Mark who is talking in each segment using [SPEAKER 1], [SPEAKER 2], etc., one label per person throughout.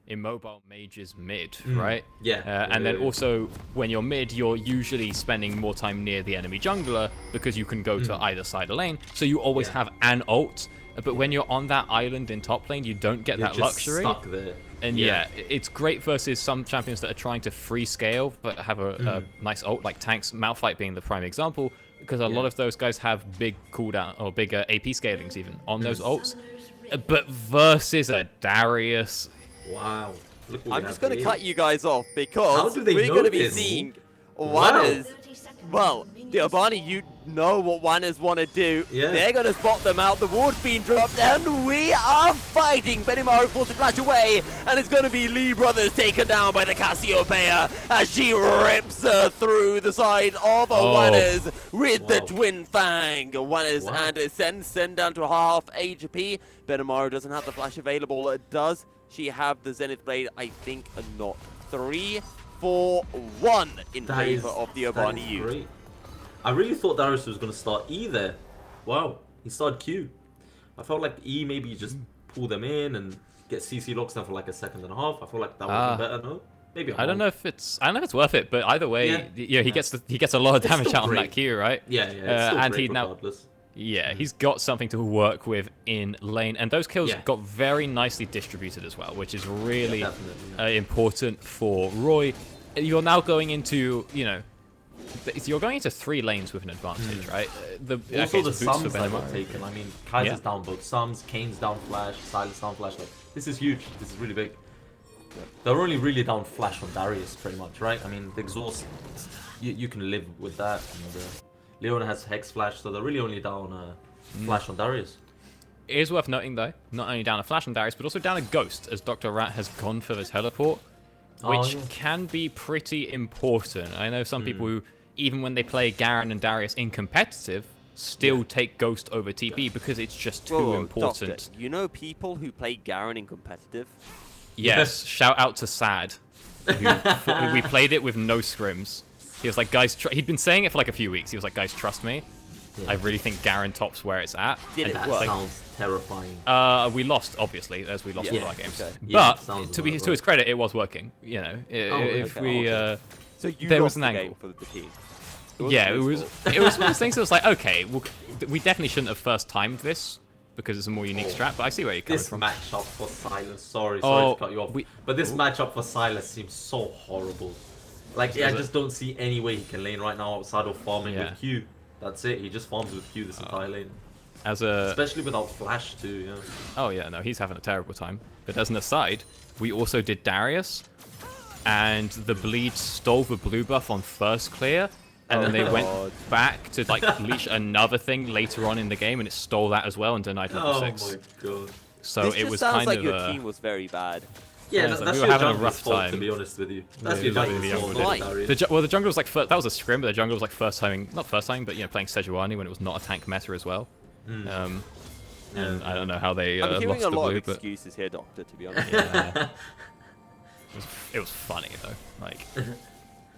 [SPEAKER 1] immobile mages mid, right?
[SPEAKER 2] Yeah.
[SPEAKER 1] And then also, when you're mid, you're usually spending more time near the enemy jungler because you can go to either side of the lane. So you always have an ult. But when you're on that island in top lane, you don't get that luxury.
[SPEAKER 2] Stuck there.
[SPEAKER 1] And yeah, it's great versus some champions that are trying to free scale but have a nice ult, like tanks, Malphite being the prime example, because a lot of those guys have big cooldown or bigger AP scalings even on those ults. But versus a Darius,
[SPEAKER 2] wow.
[SPEAKER 3] I'm just going to cut you guys off because we're going to be seeing WNS. Well, the Obani, you know what WNS want to do.
[SPEAKER 2] Yeah.
[SPEAKER 3] They're going to spot them out. The ward's being dropped, and we are fighting. Benimaru forced to flash away, and it's going to be Lee Brothers taken down by the Cassiopeia as she rips through the side of WNS with the Twin Fang. WNS and send down to half HP. Benimaru doesn't have the flash available. Does she have the Zenith Blade? I think not. 3-4-1 in favor of the Obani youth.
[SPEAKER 2] I really thought Darius was going to start E there. Wow, he started Q. I felt like E maybe just pull them in and get CC locks down for like a second and a half. I feel like that would have been better, no? Maybe
[SPEAKER 1] I don't know if it's worth it, but either way, he gets a lot of damage out on that Q, right?
[SPEAKER 2] Yeah, it's still
[SPEAKER 1] and
[SPEAKER 2] great
[SPEAKER 1] he
[SPEAKER 2] regardless.
[SPEAKER 1] he's got something to work with in lane, and those kills got very nicely distributed as well, which is really important for Roy. You're now going into, you're going into 3 lanes with an advantage, right?
[SPEAKER 2] Also the Sums that got taken. I mean, Kaiser's down both Sums, Kane's down Flash, Silas down Flash. Like, this is huge. This is really big. They're only really down Flash on Darius, pretty much, right? I mean, the exhaust, you can live with that. Leona has Hex Flash, so they're really only down Flash on Darius.
[SPEAKER 1] It is worth noting, though, not only down a Flash on Darius, but also down a Ghost, as Dr. Rat has gone for the teleport, which can be pretty important. I know some people who, even when they play Garen and Darius in competitive, still take Ghost over TP because it's just too important.
[SPEAKER 3] Doctor, you know people who play Garen in competitive?
[SPEAKER 1] Yes, shout out to Sad. We played it with no scrims. He was like, guys, he'd been saying it for like a few weeks. He was like, guys, trust me. I really think Garen tops where it's at.
[SPEAKER 3] That
[SPEAKER 2] sounds terrifying.
[SPEAKER 1] We lost, obviously, as we lost all our games.
[SPEAKER 3] Okay.
[SPEAKER 1] But to his credit, it was working.
[SPEAKER 3] So you
[SPEAKER 1] there
[SPEAKER 3] lost
[SPEAKER 1] was an
[SPEAKER 3] the
[SPEAKER 1] angle.
[SPEAKER 3] game for the team.
[SPEAKER 1] It was one of those things that was like, okay, we definitely shouldn't have first timed this because it's a more unique strat, but I see where you're coming from.
[SPEAKER 2] This matchup for Silas, sorry to cut you off, but this matchup for Silas seems so horrible. Like, I just don't see any way he can lane right now outside of farming with Q. That's it, he just farms with Q this entire lane. Especially without Flash too,
[SPEAKER 1] Oh yeah, no, he's having a terrible time. But as an aside, we also did Darius, and the Bleed stole the blue buff on first clear, and then they went back to like leash another thing later on in the game, and it stole that as well and denied level 6.
[SPEAKER 2] Oh my god.
[SPEAKER 1] So
[SPEAKER 3] this
[SPEAKER 1] it was
[SPEAKER 3] sounds
[SPEAKER 1] kind
[SPEAKER 3] like
[SPEAKER 1] of
[SPEAKER 3] your team was very bad.
[SPEAKER 2] Yeah,
[SPEAKER 1] like,
[SPEAKER 2] that's
[SPEAKER 1] we were
[SPEAKER 2] your
[SPEAKER 1] having a
[SPEAKER 2] jungler's
[SPEAKER 1] rough
[SPEAKER 2] fault,
[SPEAKER 1] time.
[SPEAKER 2] to be honest with you. That's
[SPEAKER 1] Yeah,
[SPEAKER 2] your jungler's fault.
[SPEAKER 1] Well, the jungle was like that was a scrim, but the jungle was like first timing, not first timing, but playing Sejuani when it was not a tank meta as well. And I don't know how they
[SPEAKER 3] I'm hearing
[SPEAKER 1] lost
[SPEAKER 3] a
[SPEAKER 1] the
[SPEAKER 3] lot
[SPEAKER 1] blue,
[SPEAKER 3] of
[SPEAKER 1] but
[SPEAKER 3] excuses here, Doctor, to be honest.
[SPEAKER 1] it was funny though. Like,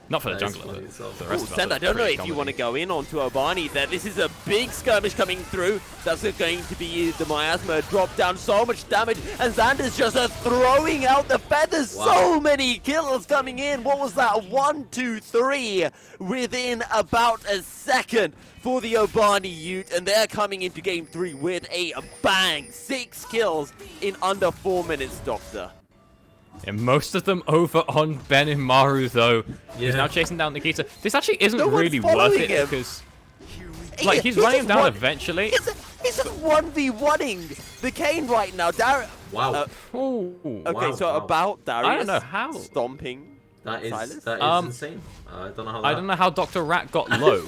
[SPEAKER 1] not for the jungler, but for the rest of us.
[SPEAKER 3] Send, I don't know if you want to go in onto Obani there. This is a big skirmish coming through. That's going to be the Miasma drop down so much damage, and Xander's just throwing out the feathers.
[SPEAKER 2] Wow.
[SPEAKER 3] So many kills coming in. What was that? 1, 2, 3 within about a second for the Obani Ute, and they're coming into game 3 with a bang. 6 kills in under 4 minutes, Doctor.
[SPEAKER 1] And most of them over on Benimaru, though. He's now chasing down Nikita. This actually isn't really worth it because, like, he's running him down eventually.
[SPEAKER 3] He's just 1v1ing the Kane right now.
[SPEAKER 2] Wow.
[SPEAKER 3] About Darius.
[SPEAKER 1] I don't know how.
[SPEAKER 3] Stomping.
[SPEAKER 2] That is insane. I don't know how.
[SPEAKER 1] I don't know how Dr. Rat got low.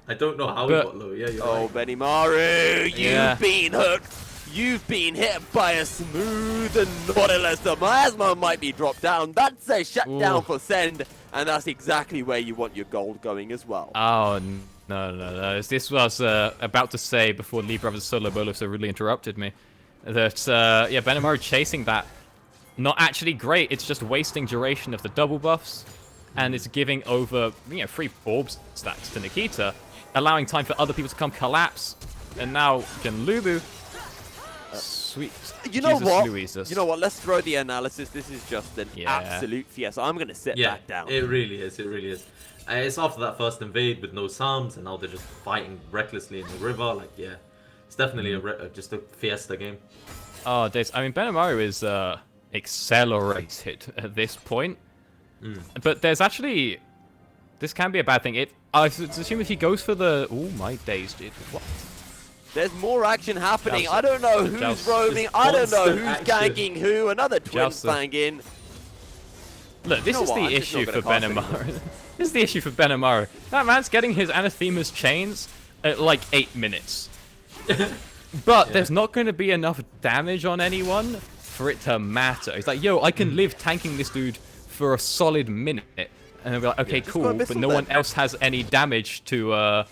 [SPEAKER 2] I don't know how he got low. Yeah, you're right.
[SPEAKER 3] Benimaru, you've been hooked. You've been hit by a smooth Nautilus. The Miasma might be dropped down. That's a shutdown for Send, and that's exactly where you want your gold going as well.
[SPEAKER 1] Oh, no. This was about to say before Lee Brothers Solo Bolos really interrupted me. That, Benimaru chasing that. Not actually great. It's just wasting duration of the double buffs, and it's giving over, free orb stacks to Nikita, allowing time for other people to come collapse. And now Janlubu sweet.
[SPEAKER 3] You know
[SPEAKER 1] Jesus
[SPEAKER 3] what?
[SPEAKER 1] Louises.
[SPEAKER 3] You know what? Let's throw the analysis. This is just an
[SPEAKER 1] Yeah.
[SPEAKER 3] absolute fiesta. I'm going to sit
[SPEAKER 2] Yeah,
[SPEAKER 3] back down.
[SPEAKER 2] it really is. It really is. It's after that first invade with no Psalms, and now they're just fighting recklessly in the river. Like, yeah, it's definitely just a fiesta game.
[SPEAKER 1] Oh, this. I mean, Benimaru is accelerated at this point. But there's actually... This can be a bad thing. I assume if he goes for the... Oh, my days, dude. What?
[SPEAKER 3] There's more action happening.
[SPEAKER 1] Jousting.
[SPEAKER 3] I don't know who's
[SPEAKER 1] Jousting.
[SPEAKER 3] roaming.
[SPEAKER 2] Just
[SPEAKER 3] I don't know
[SPEAKER 2] constant
[SPEAKER 3] who's
[SPEAKER 2] action.
[SPEAKER 3] ganking who. Another twin
[SPEAKER 1] Jousting.
[SPEAKER 3] banging.
[SPEAKER 1] Look, this
[SPEAKER 3] know
[SPEAKER 1] is
[SPEAKER 3] what?
[SPEAKER 1] the
[SPEAKER 3] I'm just
[SPEAKER 1] issue
[SPEAKER 3] not
[SPEAKER 1] for
[SPEAKER 3] gonna cast
[SPEAKER 1] Benimaru. This is the issue for Benimaru. That man's getting his Anathema's chains at like 8 minutes. But there's not going to be enough damage on anyone for it to matter. He's like, yo, I can live tanking this dude for a solid minute. And they'll be like, okay,
[SPEAKER 3] just
[SPEAKER 1] cool,
[SPEAKER 3] go
[SPEAKER 1] but
[SPEAKER 3] missile
[SPEAKER 1] no one
[SPEAKER 3] then.
[SPEAKER 1] else has any damage to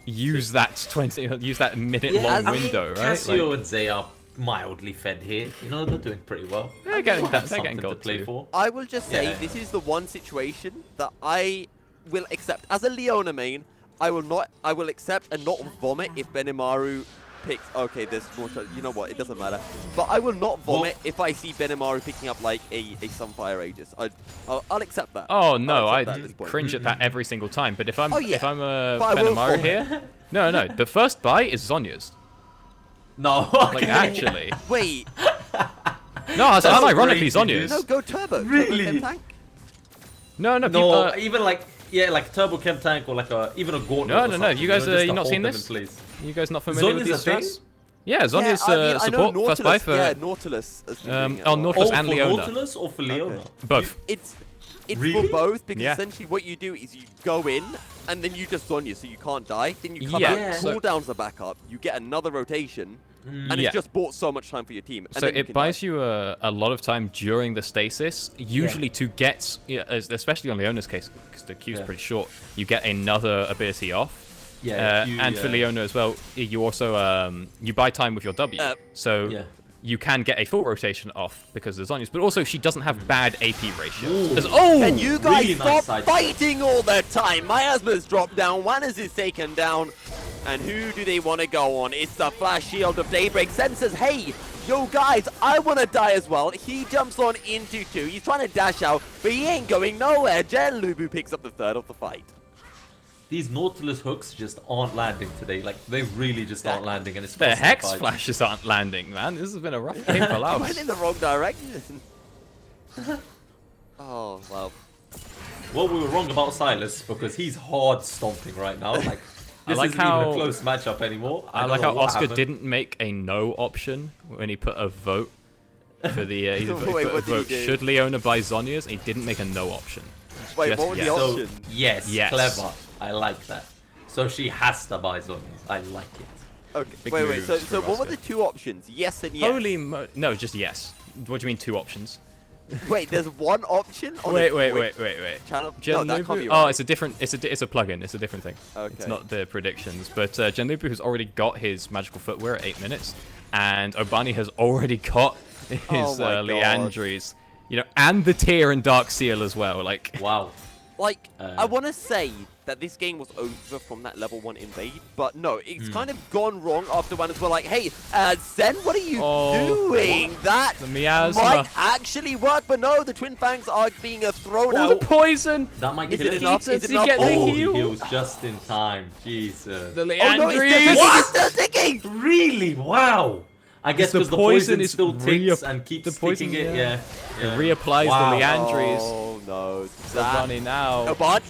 [SPEAKER 1] use that minute-long
[SPEAKER 2] I
[SPEAKER 1] window,
[SPEAKER 2] mean,
[SPEAKER 1] right?
[SPEAKER 2] Cassio
[SPEAKER 1] Like,
[SPEAKER 2] and Zay are mildly fed here. You know, they're doing pretty well.
[SPEAKER 1] they're getting
[SPEAKER 2] Something to
[SPEAKER 1] gold
[SPEAKER 2] play
[SPEAKER 1] too.
[SPEAKER 2] for.
[SPEAKER 3] I will just say
[SPEAKER 2] Yeah.
[SPEAKER 3] this is the one situation that I will accept. As a Leona main, I will accept and not vomit if Benimaru picks... Okay, there's more... You know what? It doesn't matter. But I will not vomit if I see Benimaru picking up, like, a Sunfire Aegis. I'll accept that.
[SPEAKER 1] Oh no,
[SPEAKER 3] I'll
[SPEAKER 1] I
[SPEAKER 3] accept that at this point.
[SPEAKER 1] cringe at that every single time. But if I'm
[SPEAKER 3] Oh, yeah.
[SPEAKER 1] if I'm a
[SPEAKER 3] But I will
[SPEAKER 1] Benimaru
[SPEAKER 3] for-
[SPEAKER 1] here, no, the first buy is Zonya's.
[SPEAKER 2] No,
[SPEAKER 1] Like actually,
[SPEAKER 3] Wait,
[SPEAKER 1] no, it's
[SPEAKER 2] That's
[SPEAKER 1] unironically
[SPEAKER 2] crazy,
[SPEAKER 1] Zonya's.
[SPEAKER 3] no, go Turbo.
[SPEAKER 2] Really?
[SPEAKER 3] Turbo tank.
[SPEAKER 1] No,
[SPEAKER 2] No,
[SPEAKER 1] people,
[SPEAKER 2] even like like Turbo Chem Tank or like even a Gauntlet.
[SPEAKER 1] No,
[SPEAKER 2] or
[SPEAKER 1] no,
[SPEAKER 2] something,
[SPEAKER 1] you guys,
[SPEAKER 2] just to
[SPEAKER 1] you not
[SPEAKER 2] hold
[SPEAKER 1] seen
[SPEAKER 2] them
[SPEAKER 1] this?
[SPEAKER 2] in place.
[SPEAKER 1] you guys not familiar with
[SPEAKER 2] Zonya's
[SPEAKER 1] these
[SPEAKER 2] a thing?
[SPEAKER 1] strats? Yeah, Zonya's
[SPEAKER 3] Yeah, I mean, I know
[SPEAKER 1] support first buy
[SPEAKER 3] Nautilus,
[SPEAKER 1] for
[SPEAKER 3] yeah, Nautilus. Has been doing it a
[SPEAKER 1] oh,
[SPEAKER 3] lot.
[SPEAKER 1] Nautilus
[SPEAKER 2] Oh,
[SPEAKER 1] and
[SPEAKER 2] for
[SPEAKER 1] Leona.
[SPEAKER 2] Nautilus or for Leona?
[SPEAKER 3] Okay.
[SPEAKER 1] Both.
[SPEAKER 3] It's
[SPEAKER 2] Really?
[SPEAKER 3] for both because
[SPEAKER 1] Yeah.
[SPEAKER 3] essentially what you do is you go in and then you just Zonya so you can't die. Then you come
[SPEAKER 1] Yeah,
[SPEAKER 3] out,
[SPEAKER 1] so-
[SPEAKER 3] cooldowns the backup, you get another rotation, and
[SPEAKER 1] Yeah.
[SPEAKER 3] it's just bought so much time for your team. And
[SPEAKER 1] So
[SPEAKER 3] then you
[SPEAKER 1] it
[SPEAKER 3] can
[SPEAKER 1] buys
[SPEAKER 3] die.
[SPEAKER 1] you a lot of time during the stasis, usually to get, especially on Leona's case, because the queue's
[SPEAKER 2] Yeah.
[SPEAKER 1] pretty short, you get another ability off.
[SPEAKER 2] Yeah,
[SPEAKER 1] And for Leona as well, you also you buy time with your W, so
[SPEAKER 2] Yeah.
[SPEAKER 1] you can get a full rotation off because of Zonya's, but also she doesn't have bad AP ratio.
[SPEAKER 2] Ooh.
[SPEAKER 1] There's- Oh!
[SPEAKER 3] Can you guys
[SPEAKER 2] really
[SPEAKER 3] stop
[SPEAKER 2] nice side
[SPEAKER 3] fighting all the time? Miasma's dropped down, Wanners is taken down, and who do they want to go on? It's the Flash Shield of Daybreak. Sen says, hey, yo guys, I want to die as well. He jumps on into 2. He's trying to dash out, but he ain't going nowhere. Jen Lubu picks up the third of the fight.
[SPEAKER 2] These Nautilus hooks just aren't landing today. Like, they really just aren't landing, and it's
[SPEAKER 1] The
[SPEAKER 2] costing
[SPEAKER 1] Hex
[SPEAKER 2] fights.
[SPEAKER 1] flashes aren't landing, man. This has been a rough game for
[SPEAKER 3] He went in
[SPEAKER 1] Laos.
[SPEAKER 3] the wrong direction. Oh, well.
[SPEAKER 2] Well, we were wrong about Silas because he's hard stomping right now. Like, this
[SPEAKER 1] like
[SPEAKER 2] isn't even
[SPEAKER 1] how-
[SPEAKER 2] a close matchup anymore.
[SPEAKER 1] I
[SPEAKER 2] don't
[SPEAKER 1] like
[SPEAKER 2] know
[SPEAKER 1] how
[SPEAKER 2] what
[SPEAKER 1] Oscar
[SPEAKER 2] happened.
[SPEAKER 1] didn't make a no option when he put a vote for the he
[SPEAKER 3] Wait,
[SPEAKER 1] put a
[SPEAKER 3] what did he
[SPEAKER 1] vote.
[SPEAKER 3] do?
[SPEAKER 1] Should Leona buy Zonya's? He didn't make a no option.
[SPEAKER 3] Wait,
[SPEAKER 1] Just
[SPEAKER 3] what was
[SPEAKER 1] yes.
[SPEAKER 3] the
[SPEAKER 2] So,
[SPEAKER 3] option?
[SPEAKER 2] yes,
[SPEAKER 1] Yes.
[SPEAKER 2] clever. I like that. So she has to buy Zonias. I like it.
[SPEAKER 3] Okay,
[SPEAKER 1] Big
[SPEAKER 3] wait.
[SPEAKER 1] moves
[SPEAKER 3] So
[SPEAKER 1] for
[SPEAKER 3] what were
[SPEAKER 1] Oscar.
[SPEAKER 3] the 2 options? Yes and yes.
[SPEAKER 1] Holy no, just yes. What do you mean 2 options?
[SPEAKER 3] Wait, there's one option on
[SPEAKER 1] Wait,
[SPEAKER 3] a
[SPEAKER 1] wait,
[SPEAKER 3] Twitch
[SPEAKER 1] wait, wait, wait.
[SPEAKER 3] channel?
[SPEAKER 1] Gen
[SPEAKER 3] No, that can't be
[SPEAKER 1] Lubu?
[SPEAKER 3] right.
[SPEAKER 1] Oh, it's a different. It's a plugin. It's a different thing. It's
[SPEAKER 3] Okay.
[SPEAKER 1] not the predictions. But Gen Lubu has already got his magical footwear at 8 minutes, and Obani has already got his
[SPEAKER 3] Oh my God.
[SPEAKER 1] Leandries. You know, and the Tear and Dark Seal as well. Like,
[SPEAKER 2] Wow.
[SPEAKER 3] Like, I want to say that this game was over from that level 1 invade, but no, it's kind of gone wrong after Wanners were like, hey, Zen, what are you doing? That
[SPEAKER 1] the miasma.
[SPEAKER 3] might actually work, but no, the Twin Fangs are being thrown
[SPEAKER 1] All the
[SPEAKER 3] out.
[SPEAKER 1] poison.
[SPEAKER 2] That might
[SPEAKER 3] Is
[SPEAKER 2] kill
[SPEAKER 3] it
[SPEAKER 2] it.
[SPEAKER 3] enough?
[SPEAKER 1] Does
[SPEAKER 3] Is it
[SPEAKER 1] he
[SPEAKER 3] enough?
[SPEAKER 1] get the
[SPEAKER 2] Oh, he
[SPEAKER 1] heal?
[SPEAKER 2] heals just in time. Jesus.
[SPEAKER 1] The
[SPEAKER 3] Oh no, it's
[SPEAKER 1] Leandries.
[SPEAKER 3] still ticking!
[SPEAKER 2] Really? Wow. I guess
[SPEAKER 1] the
[SPEAKER 2] because the
[SPEAKER 1] poison
[SPEAKER 2] poison
[SPEAKER 1] is
[SPEAKER 2] still ticks
[SPEAKER 1] re-
[SPEAKER 2] and keeps
[SPEAKER 1] the poison,
[SPEAKER 2] sticking it.
[SPEAKER 1] yeah.
[SPEAKER 2] Yeah.
[SPEAKER 1] It reapplies
[SPEAKER 2] Wow.
[SPEAKER 1] the Leandries.
[SPEAKER 3] Oh no, that.
[SPEAKER 1] Obani now.
[SPEAKER 3] Obani,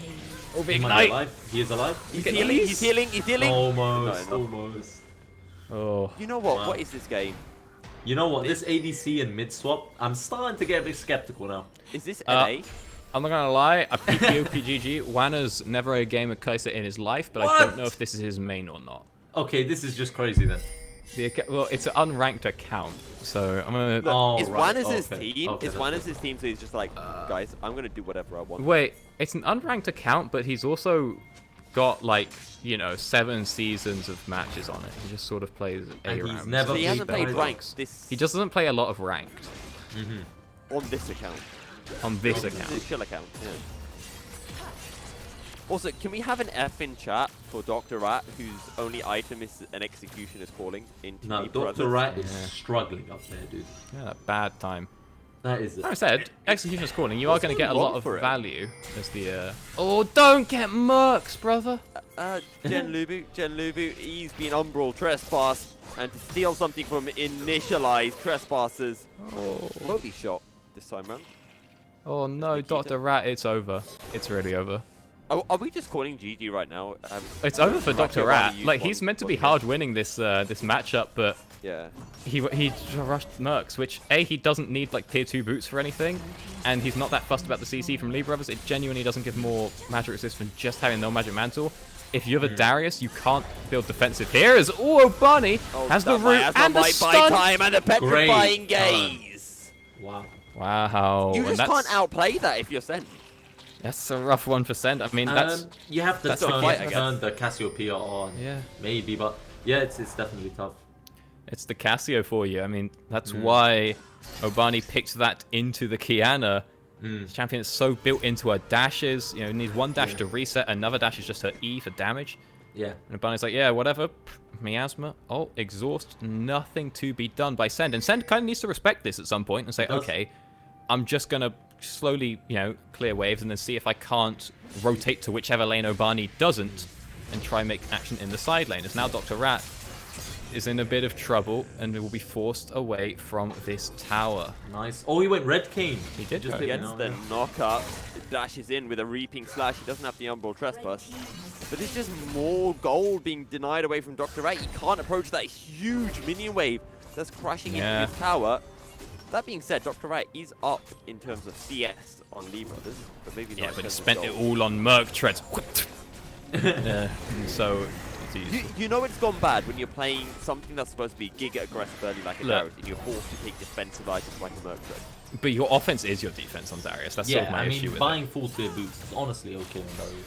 [SPEAKER 1] Oh,
[SPEAKER 2] He
[SPEAKER 1] big
[SPEAKER 2] might be
[SPEAKER 1] night.
[SPEAKER 2] alive. He is alive.
[SPEAKER 3] he's
[SPEAKER 1] Get
[SPEAKER 3] healing,
[SPEAKER 1] these.
[SPEAKER 3] he's healing, he's healing.
[SPEAKER 2] Almost.
[SPEAKER 3] No, no.
[SPEAKER 2] Almost.
[SPEAKER 1] Oh.
[SPEAKER 3] You know what?
[SPEAKER 2] Wow.
[SPEAKER 3] What is this game?
[SPEAKER 2] You know what? This ADC and mid swap, I'm starting to get a bit skeptical now.
[SPEAKER 3] Is this
[SPEAKER 1] Uh,
[SPEAKER 3] NA?
[SPEAKER 1] I'm not gonna lie, a PPOPGG. Wanna's never a game of Kaiser in his life, but I
[SPEAKER 2] What?
[SPEAKER 1] don't know if this is his main or not.
[SPEAKER 2] Okay, this is just crazy then.
[SPEAKER 1] Well, it's an unranked account, so I'm gonna.
[SPEAKER 2] Oh,
[SPEAKER 3] It's
[SPEAKER 2] right.
[SPEAKER 3] Wanners'
[SPEAKER 2] Okay.
[SPEAKER 3] team.
[SPEAKER 2] Okay,
[SPEAKER 3] It's
[SPEAKER 2] that's
[SPEAKER 3] Wanners' team, so he's just like, guys, I'm gonna do whatever I want.
[SPEAKER 1] Wait, it's an unranked account, but he's also got like 7 seasons of matches on it. He just sort of plays
[SPEAKER 2] And
[SPEAKER 1] a
[SPEAKER 2] he's
[SPEAKER 1] round.
[SPEAKER 2] never
[SPEAKER 3] So he
[SPEAKER 2] played
[SPEAKER 3] hasn't played
[SPEAKER 2] Ranked.
[SPEAKER 3] ranked this
[SPEAKER 1] He just doesn't play a lot of ranked
[SPEAKER 3] on this account.
[SPEAKER 1] on this
[SPEAKER 3] This
[SPEAKER 1] account.
[SPEAKER 3] is chill account. Yeah. Also, can we have an F in chat for Dr. Rat, whose only item is an Executioner's Calling into
[SPEAKER 2] No, Dr. Rat is struggling up there, dude.
[SPEAKER 1] Yeah, bad time.
[SPEAKER 2] That is it.
[SPEAKER 1] Like I said, Executioner's Calling, you are going to get a lot of value as the... Oh, don't get mercs, brother!
[SPEAKER 3] Gen Lubu, he's been Umbral Trespass, and to steal something from initialized Trespassers.
[SPEAKER 1] Oh.
[SPEAKER 3] Holy shot this time round.
[SPEAKER 1] Oh no, Dr. Rat, it's over. It's really over.
[SPEAKER 3] Are we just calling GG right now?
[SPEAKER 1] It's over for Dr. Rat. Like, he's meant to be hard winning this this matchup, but
[SPEAKER 3] yeah,
[SPEAKER 1] he rushed mercs, which he doesn't need like tier 2 boots for anything, and he's not that fussed about the CC from Lee Brothers. It genuinely doesn't give more magic resist from just having no magic mantle. If you're the Darius, you can't build defensive here. As Bunny has the root and the stun
[SPEAKER 3] time and the petrifying gaze.
[SPEAKER 2] Wow.
[SPEAKER 1] Wow.
[SPEAKER 3] You just can't outplay that if you're sent.
[SPEAKER 1] That's a rough 1%. I mean, that's
[SPEAKER 2] you have to turn the Cassiopeia on.
[SPEAKER 1] Yeah.
[SPEAKER 2] Maybe, but yeah, it's definitely tough.
[SPEAKER 1] It's the Cassio for you. I mean, that's why Obani picked that into the Kiana. The champion is so built into her dashes. You know, needs one dash to reset, another dash is just her E for damage.
[SPEAKER 2] Yeah.
[SPEAKER 1] And Obani's like, yeah, whatever. Miasma. Oh, exhaust. Nothing to be done by Send. And Send kind of needs to respect this at some point and say, okay, I'm just going to slowly, you know, clear waves and then see if I can't rotate to whichever lane Obani doesn't and try and make action in the side lane. As now Dr. Rat is in a bit of trouble and will be forced away from this tower.
[SPEAKER 2] Nice. Oh, he went Red King.
[SPEAKER 1] He did
[SPEAKER 3] just gets the knockup, dashes in with a Reaping Slash. He doesn't have the Umbral Trespass. But there's just more gold being denied away from Dr. Rat. He can't approach that huge minion wave that's crashing into his tower. That being said, Dr. Rat is up in terms of CS on Lee Brothers, but maybe not.
[SPEAKER 1] Yeah, but he spent it all on Merc Treads. So...
[SPEAKER 3] You know it's gone bad when you're playing something that's supposed to be giga aggressive early like a Darius, and you're forced to take defensive items like a Merc Tread.
[SPEAKER 1] But your offense is your defense on Darius. That's sort of my issue with
[SPEAKER 2] buying full tier boots is honestly okay on Darius.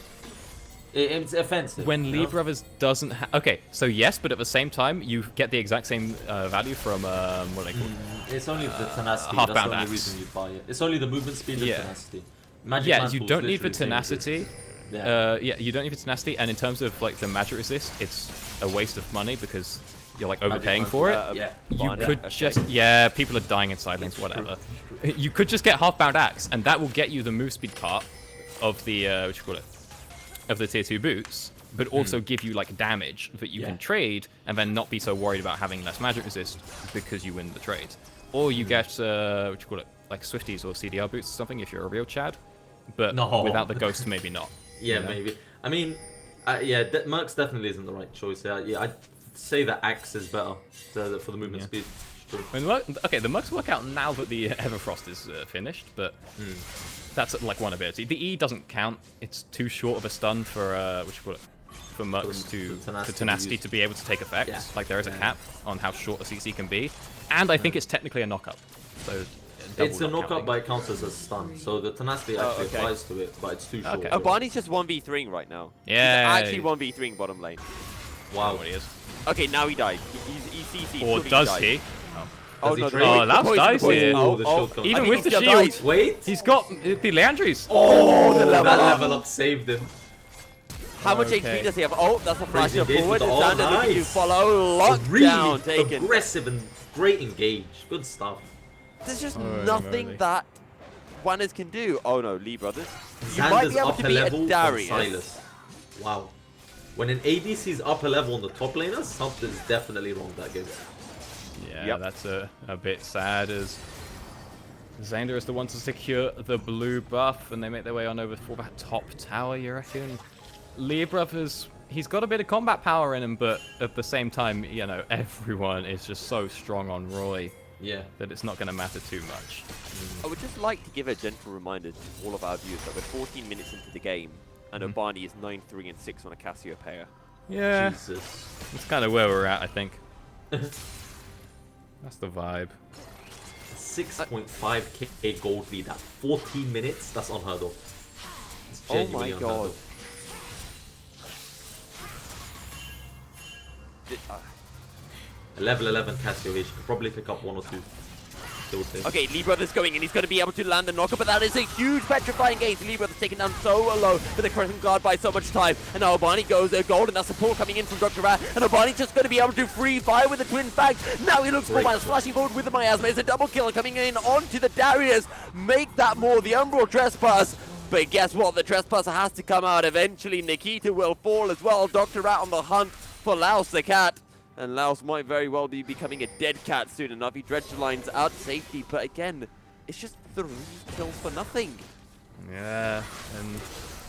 [SPEAKER 2] It's offensive.
[SPEAKER 1] When Lee Brothers doesn't have... Okay, so yes, but at the same time, you get the exact same value from, what are they called?
[SPEAKER 2] It's only the tenacity.
[SPEAKER 1] That's the
[SPEAKER 2] only reason you buy it. It's only the movement speed and tenacity.
[SPEAKER 1] Magic you don't need the tenacity. You don't need the tenacity, and in terms of like the magic resist, it's a waste of money because you're like overpaying for it. You could just people are dying in side lanes, whatever. You could just get half-bound axe, and that will get you the move speed part of the of the tier 2 boots, but also give you like damage that you can trade, and then not be so worried about having less magic resist because you win the trade. Or you get like Swifties or CDR boots or something if you're a real Chad, but without the ghost, maybe not.
[SPEAKER 2] Yeah, maybe. I mean, Mercs definitely isn't the right choice. I'd say that Axe is better for the movement speed.
[SPEAKER 1] I mean, the Mercs work out now that the Everfrost is finished, but that's like one ability. The E doesn't count. It's too short of a stun for for Mercs to tenacity to be able to take effects. Yeah. Like there is a cap on how short a CC can be, and I think it's technically a knockup. So.
[SPEAKER 2] It's a knockup, but it counts as a stun. So the tenacity actually applies to it, but it's too short.
[SPEAKER 3] Oh, Barney's just 1v3ing right now.
[SPEAKER 1] Yeah.
[SPEAKER 3] He's actually 1v3ing bottom lane.
[SPEAKER 1] Wow, what he is.
[SPEAKER 3] Okay, now he died. He's CC'd.
[SPEAKER 1] Or does he?
[SPEAKER 3] Oh, no,
[SPEAKER 1] Laps dies here. Even with the shield.
[SPEAKER 2] Wait.
[SPEAKER 1] He's got the Leandries.
[SPEAKER 2] Oh, that level up saved him.
[SPEAKER 3] How much HP does he have? Oh, that's a flash forward. Xander looking to follow. Lockdown taken.
[SPEAKER 2] Aggressive and great engage. Good stuff.
[SPEAKER 3] There's just nothing that WNS can do. Oh no, Lee Brothers. You
[SPEAKER 2] Xander's
[SPEAKER 3] might be able to
[SPEAKER 2] upper
[SPEAKER 3] beat
[SPEAKER 2] level
[SPEAKER 3] a Darius.
[SPEAKER 2] Silas. Wow. When an ADC's upper level on the top laner, something's definitely wrong that game.
[SPEAKER 1] Yeah, that's a bit sad as Xander is the one to secure the blue buff, and they make their way on over for that top tower, you reckon? Lee Brothers, he's got a bit of combat power in him, but at the same time, you know, everyone is just so strong on Roy.
[SPEAKER 2] Yeah.
[SPEAKER 1] That it's not going to matter too much.
[SPEAKER 3] I would just like to give a gentle reminder to all of our viewers that we're 14 minutes into the game, and Obani is 9-3 and 6 on a Cassiopeia.
[SPEAKER 1] Yeah.
[SPEAKER 2] Jesus.
[SPEAKER 1] That's kind of where we're at, I think. That's the vibe.
[SPEAKER 2] 6.5k gold lead at 14 minutes? That's unheard of. It's genuinely unheard of. A level 11 Cassiopeia, you can probably pick up 1 or 2. kill take.
[SPEAKER 3] Okay, Lee Brothers going in. He's going to be able to land the knocker, but that is a huge petrifying gaze. Lee Brothers taken down so low, but the Crescent Guard by so much time. And now Obani goes gold, and that's support coming in from Dr. Rat. And Obani's just going to be able to free fire with the twin fags. Now he looks for Miles, flashing forward with the miasma. It's a double kill coming in onto the Darius. Make that more the Umbral Trespass. But guess what? The Trespasser has to come out eventually. Nikita will fall as well. Dr. Rat on the hunt for Laos the cat. And Laos might very well be becoming a dead cat soon enough. He dredged lines out to safety, but again, it's just 3 kills for nothing.
[SPEAKER 1] Yeah, and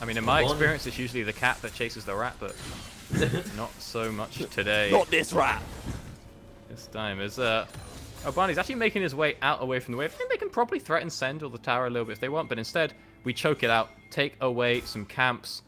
[SPEAKER 1] I mean, in my experience, it's usually the cat that chases the rat, but not so much today.
[SPEAKER 3] Not this rat.
[SPEAKER 1] This time is Obani's actually making his way out away from the wave. I think they can probably threaten Send or the tower a little bit if they want, but instead we choke it out, take away some camps.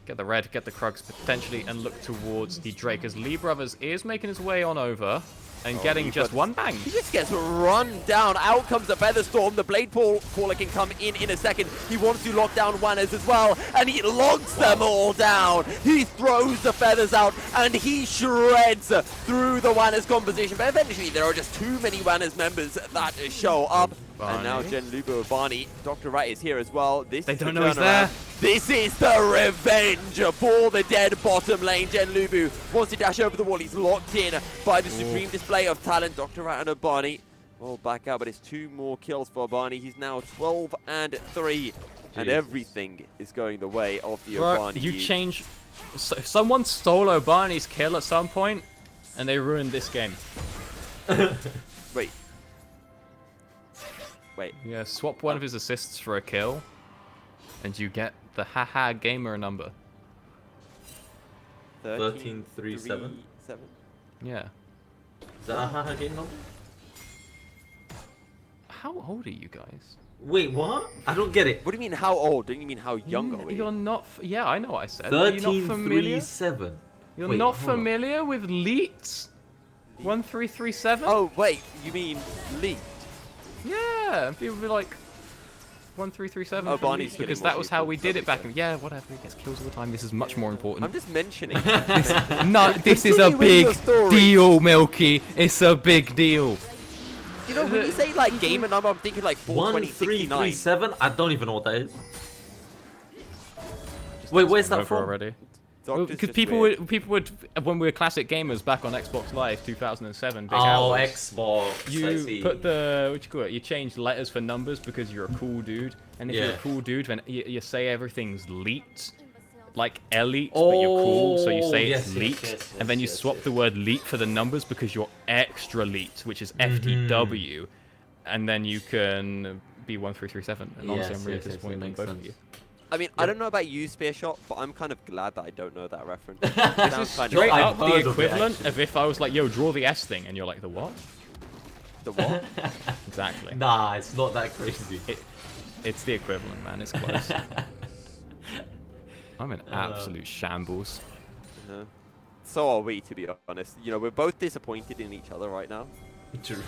[SPEAKER 1] Get the red, get the Krugs potentially, and look towards the Drake as Lee Brothers is making his way on over and getting just one bang.
[SPEAKER 3] He just gets run down. Out comes the Featherstorm. The Blade Caller can come in a second. He wants to lock down WNS as well, and he locks them all down. He throws the feathers out, and he shreds through the WNS composition. But eventually, there are just too many WNS members that show up. And now Genlubu Obani, Dr. Rat is here as well. They don't know he's there. This is the revenge for the dead bottom lane. Genlubu wants to dash over the wall. He's locked in by the supreme display of talent. Dr. Rat and Obani will back out, but it's 2 more kills for Obani. He's now 12 and 3. And everything is going the way of the Obani.
[SPEAKER 1] You change... Someone stole Obani's kill at some point, and they ruined this game.
[SPEAKER 3] Wait.
[SPEAKER 1] Yeah, swap one of his assists for a kill, and you get the haha gamer number.
[SPEAKER 2] 13-3-7.
[SPEAKER 1] Yeah.
[SPEAKER 2] Is that a haha game number?
[SPEAKER 1] How old are you guys?
[SPEAKER 2] Wait, what? I don't get it.
[SPEAKER 3] What do you mean how old? Don't you mean how young are we?
[SPEAKER 1] You're not... Yeah, I know what I said.
[SPEAKER 2] 13-3-7.
[SPEAKER 1] You're not familiar with Leet? 1337?
[SPEAKER 3] Oh, wait. You mean Leet?
[SPEAKER 1] Yeah, people be like 1337.
[SPEAKER 3] Oh, Barney's
[SPEAKER 1] because that was how we did it back in. Yeah, whatever. He gets kills all the time. This is much more important.
[SPEAKER 3] I'm just mentioning.
[SPEAKER 1] This is a big deal, Milky. It's a big deal.
[SPEAKER 3] You know, when you say like gamer number, I'm thinking like 42069.
[SPEAKER 2] 1337. I don't even know what that is. Wait, where's that from?
[SPEAKER 1] Already? Because people would, when we were classic gamers back on Xbox Live 2007. Big hours,
[SPEAKER 2] Xbox.
[SPEAKER 1] You put the what you call it? You change letters for numbers because you're a cool dude, and if you're a cool dude, then you say everything's leet, like elite, but you're cool, so you say it's leet, and then you swap the word leet for the numbers because you're extra leet, which is FTW, and then you can be 1337. And honestly, I'm really disappointed in both of you.
[SPEAKER 3] I mean, I don't know about you, Spearshot, but I'm kind of glad that I don't know that reference.
[SPEAKER 1] This is straight up the equivalent of if I was like, yo, draw the S thing, and you're like, the what?
[SPEAKER 3] The what?
[SPEAKER 1] Exactly.
[SPEAKER 2] Nah, it's not that crazy.
[SPEAKER 1] It's the equivalent, man. It's close. I'm in absolute shambles.
[SPEAKER 3] So are we, to be honest. You know, we're both disappointed in each other right now.
[SPEAKER 2] True.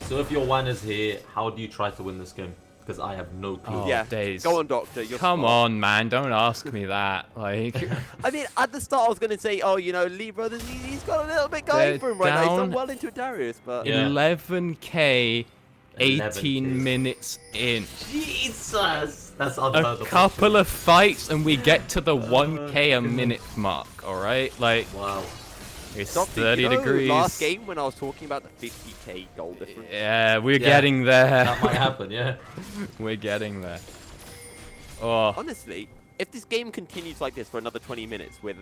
[SPEAKER 2] So if your one is here, how do you try to win this game? Because I have no clue.
[SPEAKER 3] Yeah,
[SPEAKER 1] days.
[SPEAKER 3] Go on, Doctor.
[SPEAKER 1] Come on, man. Don't ask me that. Like,
[SPEAKER 3] I mean, at the start, I was going to say, oh, you know, Lee Brothers, he's got a little bit going for him right now. He's done well into Darius, but...
[SPEAKER 1] 11k, 18 minutes in.
[SPEAKER 2] Jesus! That's unheard of.
[SPEAKER 1] A couple of fights, and we get to the 1k a minute mark, alright? Like,
[SPEAKER 2] wow.
[SPEAKER 1] It's
[SPEAKER 3] Doctor,
[SPEAKER 1] 30 degrees.
[SPEAKER 3] Last game when I was talking about the 50k goal difference.
[SPEAKER 1] Yeah, we're getting there.
[SPEAKER 2] That might happen, yeah.
[SPEAKER 1] We're getting there. Oh.
[SPEAKER 3] Honestly, if this game continues like this for another 20 minutes with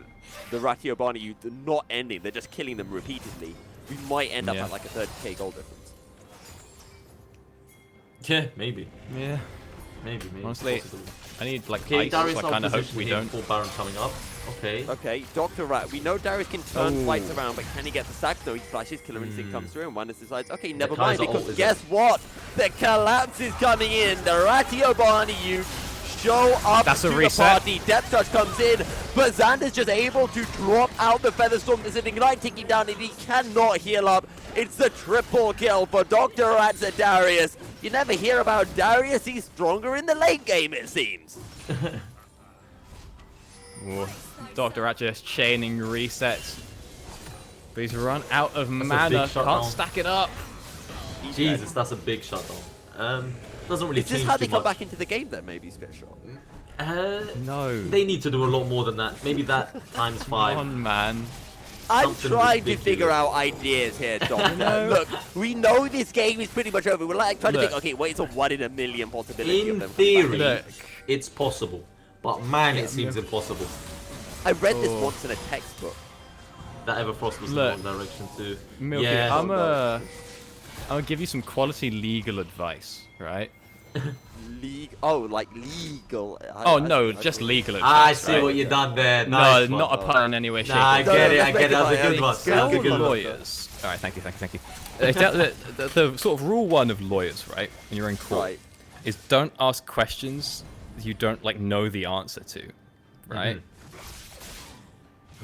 [SPEAKER 3] the Ratio Barney not ending, they're just killing them repeatedly, we might end up at like a 30k goal difference.
[SPEAKER 2] Yeah, maybe.
[SPEAKER 1] Yeah.
[SPEAKER 2] Maybe.
[SPEAKER 1] Honestly, I need like
[SPEAKER 2] ice,
[SPEAKER 1] so I kind of hope we don't.
[SPEAKER 2] Full Baron coming up. Okay.
[SPEAKER 3] Okay, Dr. Rat. We know Darius can turn fights around, but can he get the sack? No, he flashes, Killer Instinct comes through, and WNS decides, okay, never mind, because guess what? The collapse is coming in. The Ratio Barney youth show up to the party. Depth Touch comes in, but Xander's just able to drop out the Featherstorm. There's an Ignite ticking down, and he cannot heal up. It's the triple kill for Dr. Rat's and Darius. You never hear about Darius. He's stronger in the late game, it seems.
[SPEAKER 1] Dr. Rat just chaining resets. But he's run out of mana. Can't stack it up.
[SPEAKER 2] Jesus, that's a big shutdown. Doesn't really
[SPEAKER 3] Is
[SPEAKER 2] change
[SPEAKER 3] this how they
[SPEAKER 2] too
[SPEAKER 3] come
[SPEAKER 2] much.
[SPEAKER 3] back into the game then, maybe, Special?
[SPEAKER 1] No.
[SPEAKER 2] They need to do a lot more than that. Maybe that times 5.
[SPEAKER 1] Come on, man.
[SPEAKER 3] I'm
[SPEAKER 2] Something
[SPEAKER 3] trying to
[SPEAKER 2] ridiculous.
[SPEAKER 3] figure out ideas here, Doctor. Look, we know this game is pretty much over. We're like trying to think, okay, wait, it's a 1 in a million possibility of
[SPEAKER 2] In
[SPEAKER 3] them coming back.
[SPEAKER 2] theory,
[SPEAKER 1] Look.
[SPEAKER 2] it's possible. But man, it seems impossible.
[SPEAKER 3] I read this once in a textbook.
[SPEAKER 2] That Everfrost was
[SPEAKER 1] Look.
[SPEAKER 2] in the wrong direction too.
[SPEAKER 1] Milky,
[SPEAKER 2] Yeah.
[SPEAKER 1] I'm gonna give you some quality legal advice, right?
[SPEAKER 3] Like legal.
[SPEAKER 1] Oh no, just legal advice.
[SPEAKER 2] I see
[SPEAKER 1] right?
[SPEAKER 2] what you done there.
[SPEAKER 1] No,
[SPEAKER 2] Nice
[SPEAKER 1] not a
[SPEAKER 2] one,
[SPEAKER 1] pun in any way, shape,
[SPEAKER 2] Nah, I
[SPEAKER 1] or
[SPEAKER 2] get it.
[SPEAKER 3] let's
[SPEAKER 2] I
[SPEAKER 3] make
[SPEAKER 2] get it. That was
[SPEAKER 3] it
[SPEAKER 2] a good
[SPEAKER 3] like
[SPEAKER 2] one.
[SPEAKER 3] a
[SPEAKER 2] That was a
[SPEAKER 1] All
[SPEAKER 2] good one.
[SPEAKER 1] lawyers. All right, thank you. The sort of rule 1 of lawyers, right, when you're in court,
[SPEAKER 3] Right.
[SPEAKER 1] is don't ask questions you don't like know the answer to, right?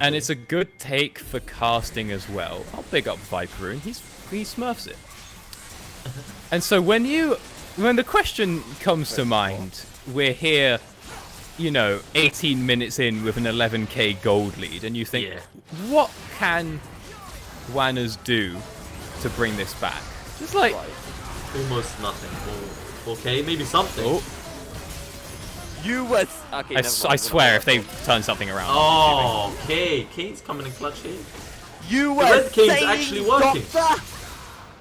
[SPEAKER 1] And it's a good take for casting as well. I'll big up Viperoon. He smurfs it. And so when the question comes to mind, we're here, 18 minutes in with an 11k gold lead, and you think,
[SPEAKER 2] Yeah.
[SPEAKER 1] what can Wanners do to bring this back? Just like,
[SPEAKER 2] Almost nothing. Okay, maybe something.
[SPEAKER 1] oh,
[SPEAKER 3] You was okay.
[SPEAKER 1] I swear if they turn something around.
[SPEAKER 2] Oh, okay. Kane's coming in clutch here.
[SPEAKER 3] You
[SPEAKER 2] The
[SPEAKER 3] were
[SPEAKER 2] Red King's
[SPEAKER 3] saying,
[SPEAKER 2] actually working.
[SPEAKER 3] Doctor.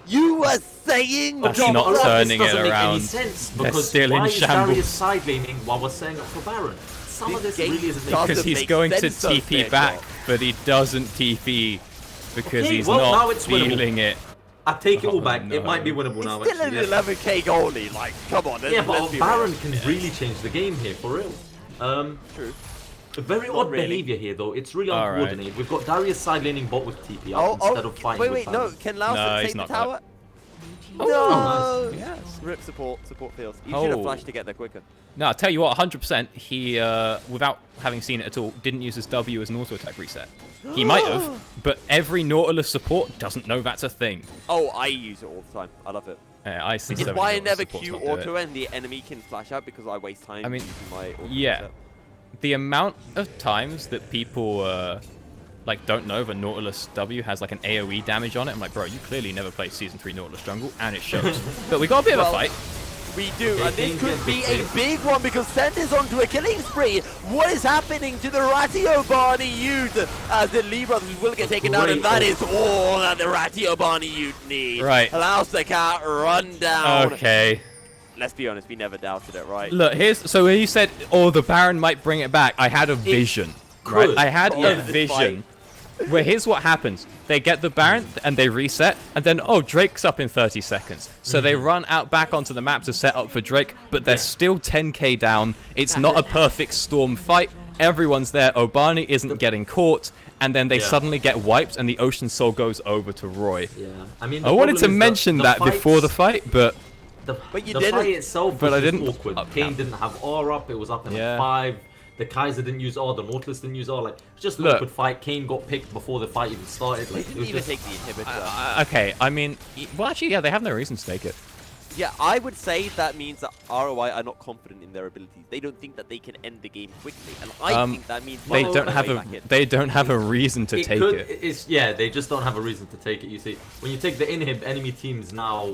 [SPEAKER 3] You were saying,
[SPEAKER 1] That's
[SPEAKER 3] Doctor.
[SPEAKER 1] not
[SPEAKER 2] All right,
[SPEAKER 1] turning
[SPEAKER 2] this
[SPEAKER 1] it
[SPEAKER 2] doesn't make
[SPEAKER 1] around.
[SPEAKER 2] any sense
[SPEAKER 1] They're
[SPEAKER 2] because
[SPEAKER 1] still
[SPEAKER 2] why
[SPEAKER 1] in
[SPEAKER 2] is
[SPEAKER 1] shambles.
[SPEAKER 2] Darius side laning while we're setting up for Baron? Some of
[SPEAKER 3] This
[SPEAKER 2] this
[SPEAKER 3] game
[SPEAKER 2] really isn't
[SPEAKER 3] doesn't
[SPEAKER 2] making
[SPEAKER 1] Because he's
[SPEAKER 3] make
[SPEAKER 1] going to
[SPEAKER 3] sense so
[SPEAKER 1] TP
[SPEAKER 3] fair,
[SPEAKER 1] back,
[SPEAKER 3] Doc.
[SPEAKER 1] but he doesn't TP because
[SPEAKER 2] Okay,
[SPEAKER 1] he's
[SPEAKER 2] well, now
[SPEAKER 1] not
[SPEAKER 2] it's winnable.
[SPEAKER 1] feeling it.
[SPEAKER 2] I take it all
[SPEAKER 1] Oh,
[SPEAKER 2] back.
[SPEAKER 1] no.
[SPEAKER 2] It might be winnable now.
[SPEAKER 3] It's still an
[SPEAKER 2] actually, yeah.
[SPEAKER 3] 11k goalie. Like, come on.
[SPEAKER 2] Yeah,
[SPEAKER 3] let's
[SPEAKER 2] but
[SPEAKER 3] be
[SPEAKER 2] Baron
[SPEAKER 3] real.
[SPEAKER 2] can really change the game here, for real.
[SPEAKER 3] True.
[SPEAKER 2] Very
[SPEAKER 3] Not
[SPEAKER 2] odd
[SPEAKER 3] really.
[SPEAKER 2] behavior here, though. It's really
[SPEAKER 1] All right.
[SPEAKER 2] uncoordinated. We've got Darius side laning bot with TP up instead of fighting
[SPEAKER 3] wait,
[SPEAKER 2] with
[SPEAKER 3] no.
[SPEAKER 2] Baron.
[SPEAKER 3] Can Lausen
[SPEAKER 1] No,
[SPEAKER 3] take
[SPEAKER 1] he's
[SPEAKER 3] the
[SPEAKER 1] not
[SPEAKER 3] tower?
[SPEAKER 2] Oh,
[SPEAKER 3] No.
[SPEAKER 1] Yes.
[SPEAKER 3] Rip support fails. You should have
[SPEAKER 1] Oh.
[SPEAKER 3] flashed to get there quicker.
[SPEAKER 1] No, I'll tell you what, 100%, he, without having seen it at all, didn't use his W as an auto attack reset. He might have, but every Nautilus support doesn't know that's a thing.
[SPEAKER 3] Oh, I use it all the time. I love it.
[SPEAKER 1] I see
[SPEAKER 3] It's
[SPEAKER 1] so
[SPEAKER 3] why I
[SPEAKER 1] many Nautilus
[SPEAKER 3] never
[SPEAKER 1] supports
[SPEAKER 3] Q
[SPEAKER 1] not do
[SPEAKER 3] auto
[SPEAKER 1] it.
[SPEAKER 3] and the enemy can flash out because I waste time
[SPEAKER 1] I mean,
[SPEAKER 3] using my auto
[SPEAKER 1] yeah.
[SPEAKER 3] reset.
[SPEAKER 1] The amount of times that people, like, don't know that Nautilus W has, like, an AoE damage on it, I'm like, bro, you clearly never played Season 3 Nautilus Jungle, and it shows. But we got a bit of a fight.
[SPEAKER 3] We do,
[SPEAKER 2] Okay,
[SPEAKER 3] and this
[SPEAKER 2] Kane
[SPEAKER 3] could
[SPEAKER 2] gets
[SPEAKER 3] be
[SPEAKER 2] the
[SPEAKER 3] a big one because Sender's onto a killing spree. What is happening to the Ratio Barney youth as the Lee brothers will get taken down, and that is all that the Ratio Barney youth need.
[SPEAKER 1] Right.
[SPEAKER 3] Allows the cat run down.
[SPEAKER 1] Okay.
[SPEAKER 3] Let's be honest, we never doubted it, right?
[SPEAKER 1] Look, so when you said, oh, the Baron might bring it back, I had a vision. Right?
[SPEAKER 2] could.
[SPEAKER 1] I had
[SPEAKER 3] Yeah.
[SPEAKER 1] a vision. Where here's what happens. They get the Baron, and they reset, and then, oh, Drake's up in 30 seconds. So they run out back onto the map to set up for Drake, but they're still 10k down. It's not a perfect Storm fight. Everyone's there. Obani isn't getting caught, and then they
[SPEAKER 2] Yeah.
[SPEAKER 1] suddenly get wiped, and the Ocean Soul goes over to Roy.
[SPEAKER 2] Yeah, I mean,
[SPEAKER 1] I wanted to mention that before the fight, but
[SPEAKER 3] But you
[SPEAKER 2] the
[SPEAKER 3] didn't.
[SPEAKER 2] fight itself
[SPEAKER 1] But
[SPEAKER 2] was
[SPEAKER 1] I
[SPEAKER 2] just
[SPEAKER 1] didn't-
[SPEAKER 2] awkward.
[SPEAKER 1] oh,
[SPEAKER 2] Kane
[SPEAKER 1] no.
[SPEAKER 2] didn't have R up. It was up in
[SPEAKER 1] Yeah.
[SPEAKER 2] like 5. The Kaiser didn't use R. The Nautilus didn't use R. Like, it's just an
[SPEAKER 1] Look.
[SPEAKER 2] awkward fight. Kane got picked before the fight even started.
[SPEAKER 3] They
[SPEAKER 2] Like, it
[SPEAKER 3] didn't
[SPEAKER 2] was
[SPEAKER 3] even
[SPEAKER 2] just...
[SPEAKER 3] take the inhibitor.
[SPEAKER 1] okay, I mean, well, actually, yeah, they have no reason to take it.
[SPEAKER 3] Yeah, I would say that means that ROI are not confident in their abilities. They don't think that they can end the game quickly, and I think that means
[SPEAKER 1] They
[SPEAKER 3] Marvel
[SPEAKER 1] don't
[SPEAKER 3] are
[SPEAKER 1] have
[SPEAKER 3] way
[SPEAKER 1] a
[SPEAKER 3] back in.
[SPEAKER 1] they don't have a reason to take
[SPEAKER 2] could,
[SPEAKER 1] it.
[SPEAKER 2] Yeah, they just don't have a reason to take it. You see, when you take the inhib, enemy teams now,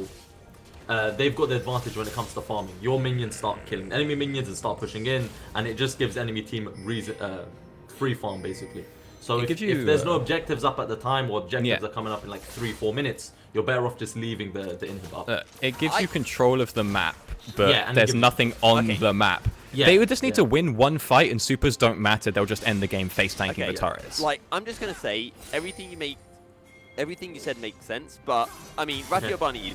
[SPEAKER 2] they've got the advantage when it comes to farming. Your minions start killing enemy minions and start pushing in, and it just gives enemy team reason, free farm basically. So
[SPEAKER 1] It
[SPEAKER 2] if,
[SPEAKER 1] gives you,
[SPEAKER 2] if there's no objectives up at the time, or objectives
[SPEAKER 1] Yeah.
[SPEAKER 2] are coming up in like 3-4 minutes, you're better off just leaving the inhib up.
[SPEAKER 1] It gives you control of the map, but
[SPEAKER 2] Yeah, and it
[SPEAKER 1] there's
[SPEAKER 2] gives-
[SPEAKER 1] nothing on
[SPEAKER 3] Okay.
[SPEAKER 1] the map.
[SPEAKER 2] Yeah,
[SPEAKER 1] They would just need
[SPEAKER 2] yeah.
[SPEAKER 1] to win one fight, and supers don't matter. They'll just end the game face tanking
[SPEAKER 3] Okay,
[SPEAKER 1] the turrets.
[SPEAKER 3] Like, I'm just gonna say everything you said makes sense, but I mean, Ratio Barney,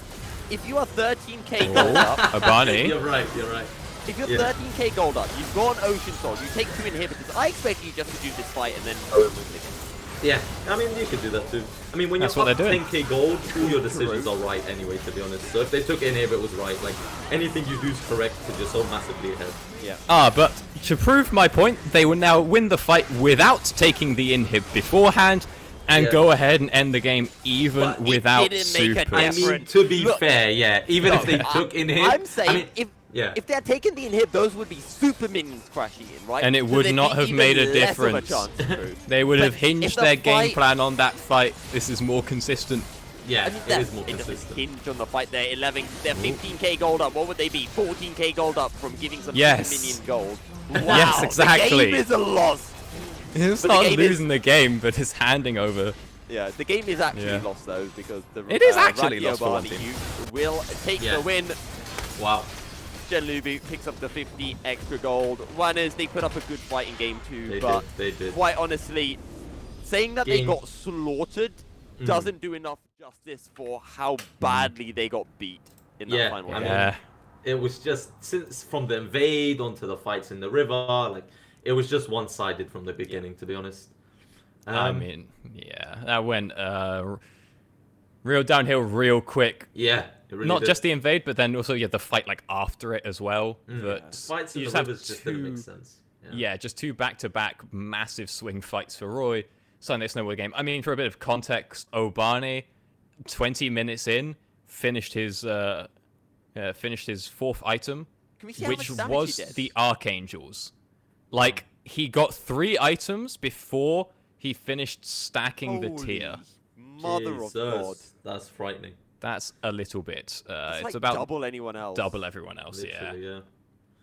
[SPEAKER 3] if you are 13k gold up,
[SPEAKER 1] Abani.
[SPEAKER 2] You're right. You're right.
[SPEAKER 3] if you're
[SPEAKER 2] Yeah.
[SPEAKER 3] 13k gold up, you've got an Ocean Soul, you take 2 inhibitors. I expect you just to do this fight and then go and win the game.
[SPEAKER 2] Yeah, I mean, you could do that too. I mean, when
[SPEAKER 1] That's
[SPEAKER 2] you're
[SPEAKER 1] what
[SPEAKER 2] up
[SPEAKER 1] they're doing.
[SPEAKER 2] 10k gold, all your decisions are right anyway, to be honest. So if they took inhib, it was right. Like, anything you do is correct because you're so massively ahead.
[SPEAKER 3] Yeah.
[SPEAKER 1] But to prove my point, they will now win the fight without taking the inhib beforehand, and
[SPEAKER 2] Yeah.
[SPEAKER 1] go ahead and end the game even
[SPEAKER 3] But it
[SPEAKER 1] without
[SPEAKER 3] didn't make a
[SPEAKER 1] supers.
[SPEAKER 2] I mean,
[SPEAKER 3] difference.
[SPEAKER 2] to be
[SPEAKER 3] Look-
[SPEAKER 2] fair, yeah, even if they took inhib,
[SPEAKER 3] I'm saying
[SPEAKER 2] I mean,
[SPEAKER 3] if they had taken the inhib, those would be super minions crashing in, right?
[SPEAKER 1] And it
[SPEAKER 3] So
[SPEAKER 1] would
[SPEAKER 3] they'd
[SPEAKER 1] not
[SPEAKER 3] be
[SPEAKER 1] have
[SPEAKER 3] even
[SPEAKER 1] made a
[SPEAKER 3] less
[SPEAKER 1] difference.
[SPEAKER 3] Of a chance to prove.
[SPEAKER 1] They would
[SPEAKER 3] But
[SPEAKER 1] have
[SPEAKER 3] if
[SPEAKER 1] hinged
[SPEAKER 3] the
[SPEAKER 1] their game
[SPEAKER 3] fight-
[SPEAKER 1] plan on that fight. This is more consistent.
[SPEAKER 2] Yeah,
[SPEAKER 3] I mean,
[SPEAKER 2] it is more
[SPEAKER 3] it doesn't
[SPEAKER 2] consistent.
[SPEAKER 3] hinge on the fight. They're 15k gold up. What would they be? 14k gold up from giving some
[SPEAKER 1] Yes.
[SPEAKER 3] minion gold. Wow,
[SPEAKER 1] Yes, exactly.
[SPEAKER 3] The game is a loss.
[SPEAKER 1] It's
[SPEAKER 3] But
[SPEAKER 1] not
[SPEAKER 3] the game
[SPEAKER 1] losing the game, but it's handing over.
[SPEAKER 3] Yeah, the game is actually
[SPEAKER 1] Yeah.
[SPEAKER 3] lost though because the
[SPEAKER 1] It is actually
[SPEAKER 3] Ratio
[SPEAKER 1] lost for one
[SPEAKER 3] Barney
[SPEAKER 1] team.
[SPEAKER 3] will take the win.
[SPEAKER 2] Wow.
[SPEAKER 3] Genlubu picks up the 50 extra gold. Runners, they put up a good fight in game 2, but
[SPEAKER 2] They did.
[SPEAKER 3] quite honestly, saying that they got slaughtered doesn't do enough justice for how badly they got beat in that final
[SPEAKER 2] I
[SPEAKER 3] game.
[SPEAKER 2] mean, it was just since from the invade onto the fights in the river, like it was just one-sided from the beginning, to be honest.
[SPEAKER 1] I mean, yeah, that went real downhill real quick.
[SPEAKER 2] Yeah, it really
[SPEAKER 1] Not
[SPEAKER 2] did.
[SPEAKER 1] just the invade, but then also the fight like after it as well. But
[SPEAKER 2] fights in
[SPEAKER 1] you
[SPEAKER 2] the
[SPEAKER 1] just have
[SPEAKER 2] rivers just didn't make sense.
[SPEAKER 1] Yeah, just 2 back-to-back massive swing fights for Roy. Sunday Snowball game. I mean, for a bit of context, Obani, 20 minutes in, finished his 4th item,
[SPEAKER 3] Can we see how
[SPEAKER 1] which
[SPEAKER 3] much damage
[SPEAKER 1] was
[SPEAKER 3] he did?
[SPEAKER 1] the Archangels. Like, he got 3 items before he finished stacking the tier.
[SPEAKER 3] Mother of God.
[SPEAKER 2] That's frightening.
[SPEAKER 1] That's a little bit.
[SPEAKER 3] It's
[SPEAKER 1] It's
[SPEAKER 3] like
[SPEAKER 1] about
[SPEAKER 3] double anyone else.
[SPEAKER 1] double everyone else,
[SPEAKER 2] Literally, yeah.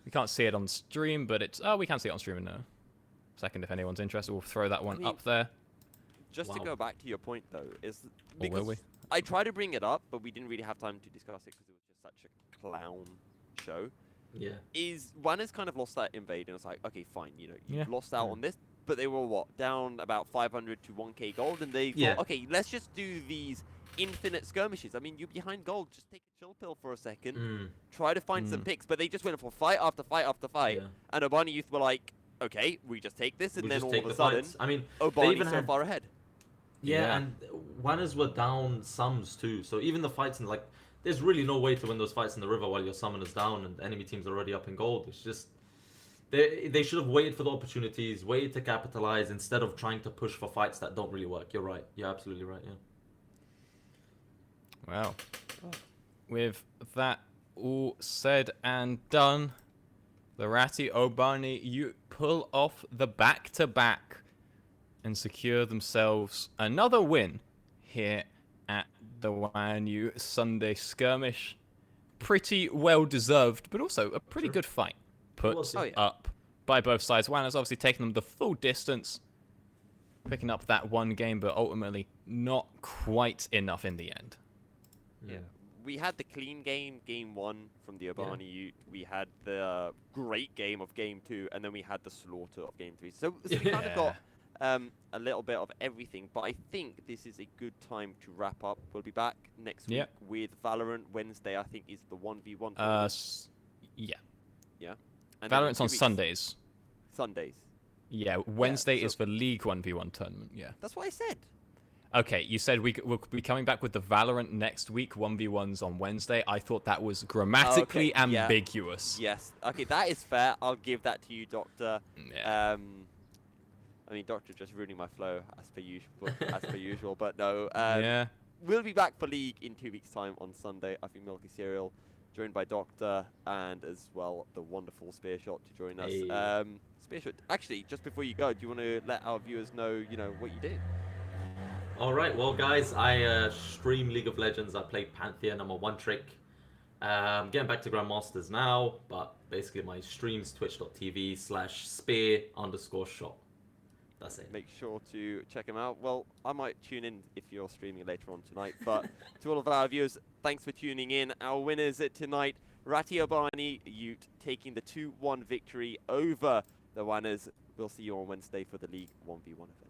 [SPEAKER 1] We can't see it on stream, but it's... Oh, we can see it on stream in a second if anyone's interested. We'll throw that one up there.
[SPEAKER 3] Just to go back to your point, though, is
[SPEAKER 1] Or will
[SPEAKER 3] because
[SPEAKER 1] we?
[SPEAKER 3] I tried to bring it up, but we didn't really have time to discuss it because it was just such a clown show.
[SPEAKER 2] Yeah.
[SPEAKER 3] Is one has kind of lost that invade, and it's like, okay, fine, you know, you've
[SPEAKER 1] Yeah.
[SPEAKER 3] lost out on this, but they were what, down about 500 to 1k gold, and they thought, okay, let's just do these infinite skirmishes. I mean, you're behind gold, just take a chill pill for a second, try to find some picks, but they just went for fight after fight after fight, and Obani Youth were like, okay, we just take this, and
[SPEAKER 2] We
[SPEAKER 3] then
[SPEAKER 2] just
[SPEAKER 3] all
[SPEAKER 2] take
[SPEAKER 3] of a
[SPEAKER 2] the
[SPEAKER 3] sudden,
[SPEAKER 2] fights. I mean,
[SPEAKER 3] Obani's so far ahead.
[SPEAKER 2] Yeah, and Wanners were down sums too, so even the fights in like, there's really no way to win those fights in the river while your summoner's down and enemy team's already up in gold. It's just they should have waited for the opportunities, waited to capitalize instead of trying to push for fights that don't really work. You're right. You're absolutely right. Yeah.
[SPEAKER 1] Wow. With that all said and done, the Ratty Obani, you pull off the back-to-back and secure themselves another win here at the WNS Sunday Skirmish. Pretty well deserved, but also a pretty good fight put up by both sides. WNS obviously taking them the full distance, picking up that one game, but ultimately not quite enough in the end.
[SPEAKER 3] Yeah. We had the clean game, game 1 from the Obani Ute. We had the great game of game 2, and then we had the slaughter of game 3. So we kind of got a little bit of everything, but I think this is a good time to wrap up. We'll be back next week with Valorant. Wednesday, I think, is the 1v1 tournament. Yeah. And
[SPEAKER 1] Valorant's on Sundays.
[SPEAKER 3] Sundays.
[SPEAKER 1] Yeah, Wednesday is for League 1v1 tournament, yeah.
[SPEAKER 3] That's what I said.
[SPEAKER 1] Okay, you said we'll be coming back with the Valorant next week, 1v1s on Wednesday. I thought that was grammatically ambiguous.
[SPEAKER 3] Yes. Okay, that is fair. I'll give that to you, Doctor.
[SPEAKER 1] Yeah.
[SPEAKER 3] I mean, Doctor just ruining my flow as per usual, but no.
[SPEAKER 1] Yeah.
[SPEAKER 3] We'll be back for League in 2 weeks' time on Sunday. I think Milky Cereal, joined by Doctor, and as well the wonderful Spearshot to join us. Spearshot, actually, just before you go, do you want to let our viewers know, what you do?
[SPEAKER 2] All right, well, guys, I stream League of Legends. I play Pantheon. I'm a one-trick. Getting back to Grandmasters now, but basically my stream's twitch.tv/spear_shot. That's it.
[SPEAKER 3] Make sure to check him out. Well, I might tune in if you're streaming later on tonight. But to all of our viewers, thanks for tuning in. Our winners tonight, Ratty Obani Ute taking the 2-1 victory over the Wanners. We'll see you on Wednesday for the League 1v1 event.